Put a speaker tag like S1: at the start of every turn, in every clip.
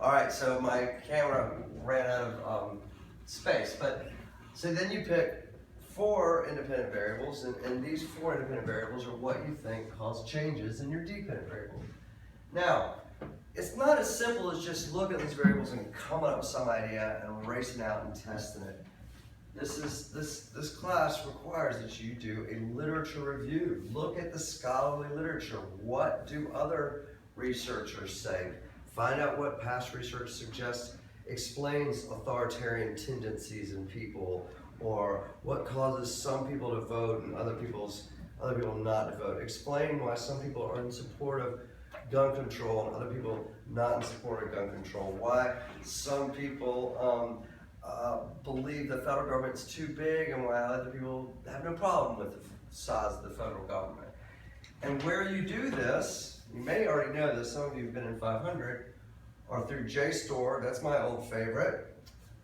S1: All right, so my camera ran out of space, but so then you pick 4 independent variables, and these 4 independent variables are what you think cause changes in your dependent variable. Now, it's not as simple as just looking at these variables and coming up with some idea and racing out and testing it. This class requires that you do a literature review. Look at the scholarly literature. What do other researchers say? Find out what past research suggests explains authoritarian tendencies in people, or what causes some people to vote and other people not to vote. Explain why some people are in support of gun control and other people not in support of gun control. Why some people believe the federal government's too big, and why other people have no problem with the size of the federal government. And where you do this, you may already know this, some of you have been in 500, or through JSTOR, that's my old favorite,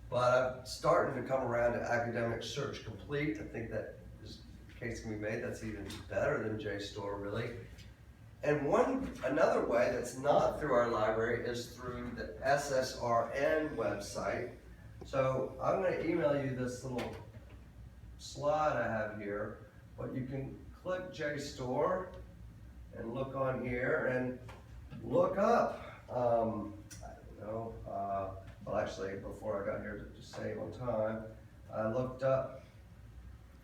S1: but I'm starting to come around to Academic Search Complete. I think that is a case can be made that's even better than JSTOR, really. And another way that's not through our library is through the SSRN website. So I'm going to email you this little slide I have here, but you can click JSTOR and look on here and look up, I don't know, well actually before I got here to save on time, I looked up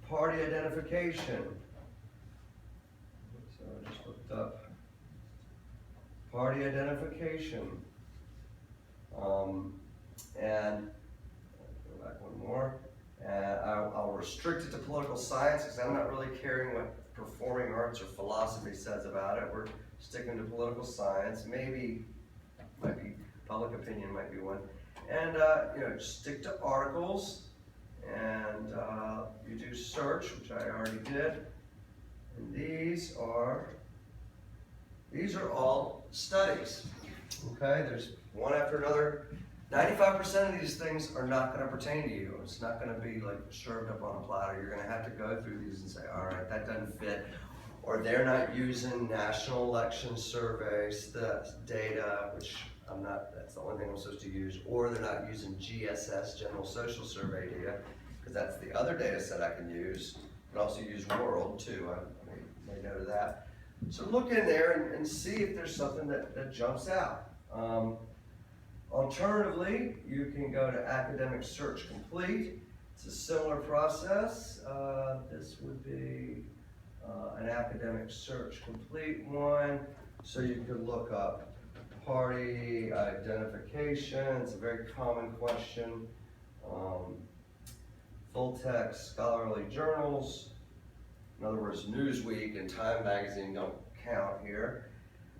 S1: party identification. So I just looked up party identification, and go back one more, and I'll restrict it to political science because I'm not really caring what performing arts or philosophy says about it. We're sticking to political science. Maybe, might be public opinion might be one, and just stick to articles, and you do search, which I already did, and these are all studies. Okay, there's one after another. 95% of these things are not going to pertain to you. It's not going to be like served up on a platter. You're going to have to go through these and say, all right, that doesn't fit. Or they're not using National Election Surveys, the data, which I'm not, that's the only thing I'm supposed to use. Or they're not using GSS, General Social Survey data, because that's the other data set I can use. I can also use World too, I may note that. So look in there and see if there's something that jumps out. Alternatively, you can go to Academic Search Complete. It's a similar process. This would be an Academic Search Complete one. So you could look up party identification. It's a very common question. Full text scholarly journals. In other words, Newsweek and Time Magazine don't count here.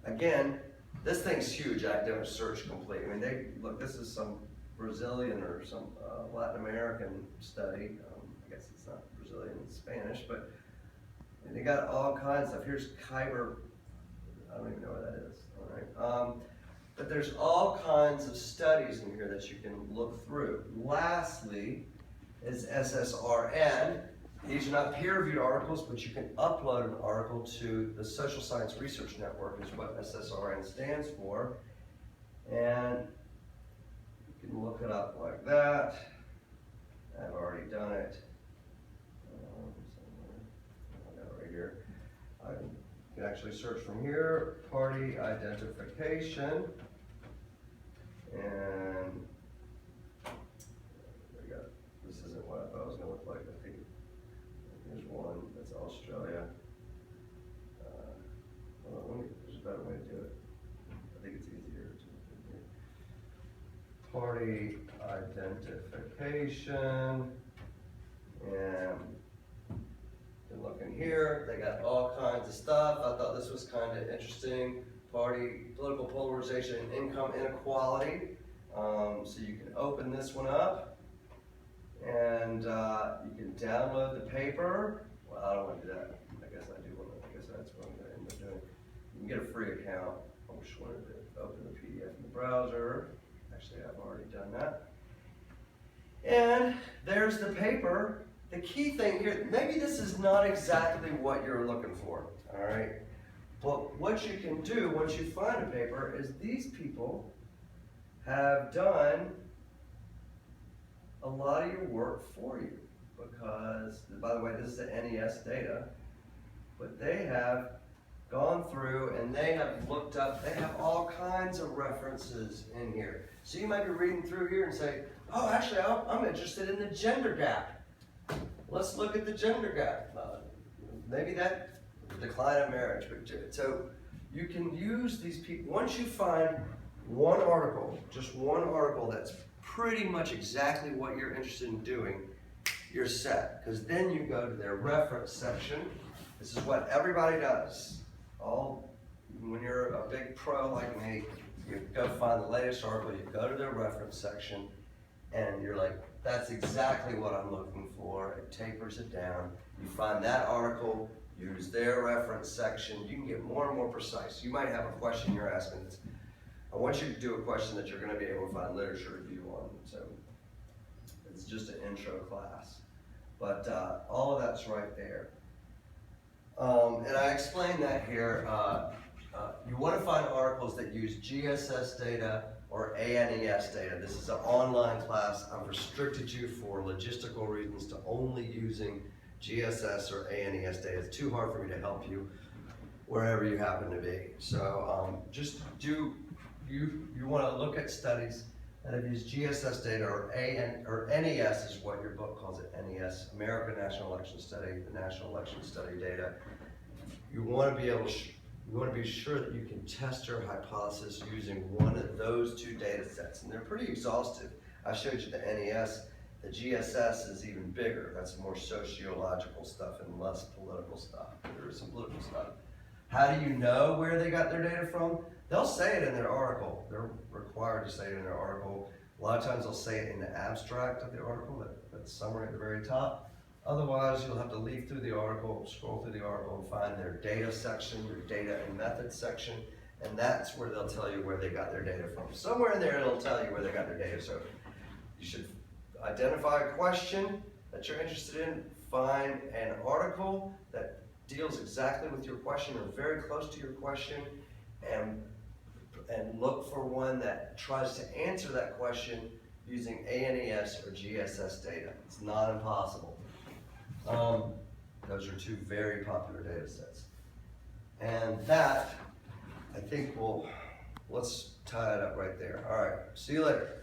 S1: Again, this thing's huge, Academic Search Complete. I mean, look, this is some Brazilian or some Latin American study. I guess it's not Brazilian, it's Spanish, but they got all kinds of stuff. Here's Khyber, I don't even know what that is, all right? But there's all kinds of studies in here that you can look through. Lastly is SSRN. These are not peer-reviewed articles, but you can upload an article to the Social Science Research Network, is what SSRN stands for. And you can look it up like that. I've already done it. I got it right here. I can actually search from here, party identification. And there we go. This isn't what I thought it was going to look like. I think here's one, that's Australia. There's a better way to do it. I think it's easier to do. Party identification, and you can look in here, they got all kinds of stuff. I thought this was kind of interesting. Political polarization and income inequality. So you can open this one up. And you can download the paper. Well, I don't want to do that. I guess that's what I'm going to end up doing. You can get a free account. I just wanted to open the PDF in the browser. Actually, I've already done that. And there's the paper. The key thing here, maybe this is not exactly what you're looking for, all right? But what you can do once you find a paper is these people have done a lot of your work for you because, by the way, this is the NES data, but they have gone through and they have looked up, they have all kinds of references in here. So you might be reading through here and say, oh, actually, I'm interested in the gender gap. Let's look at the gender gap. Maybe that decline of marriage. So you can use these people, once you find one article, just one article that's pretty much exactly what you're interested in doing, you're set. Because then you go to their reference section. This is what everybody does. When you're a big pro like me, you go find the latest article, you go to their reference section, and you're like, that's exactly what I'm looking for. It tapers it down. You find that article, use their reference section. You can get more and more precise. You might have a question you're asking. I want you to do a question that you're going to be able to find literature review on. So it's just an intro class. But all of that's right there. And I explained that here. You want to find articles that use GSS data or ANES data. This is an online class. I've restricted you for logistical reasons to only using GSS or ANES data. It's too hard for me to help you wherever you happen to be. So just do, you want to look at studies that have used GSS data or NES is what your book calls it, NES, American National Election Study, the National Election Study data. You want to be able to you want to be sure that you can test your hypothesis using one of those two data sets, and they're pretty exhaustive. I showed you the NES. The GSS is even bigger. That's more sociological stuff and less political stuff. There is some political stuff. How do you know where they got their data from? They'll say it in their article. They're required to say it in their article. A lot of times they'll say it in the abstract of the article, that summary at the very top. Otherwise, you'll have to leaf through the article, scroll through the article, and find their data section, their data and methods section, and that's where they'll tell you where they got their data from. Somewhere in there, it'll tell you where they got their data. So you should identify a question that you're interested in, find an article that deals exactly with your question or very close to your question, and look for one that tries to answer that question using ANES or GSS data. It's not impossible. Those are two very popular data sets. And that, I think let's tie it up right there. All right, see you later.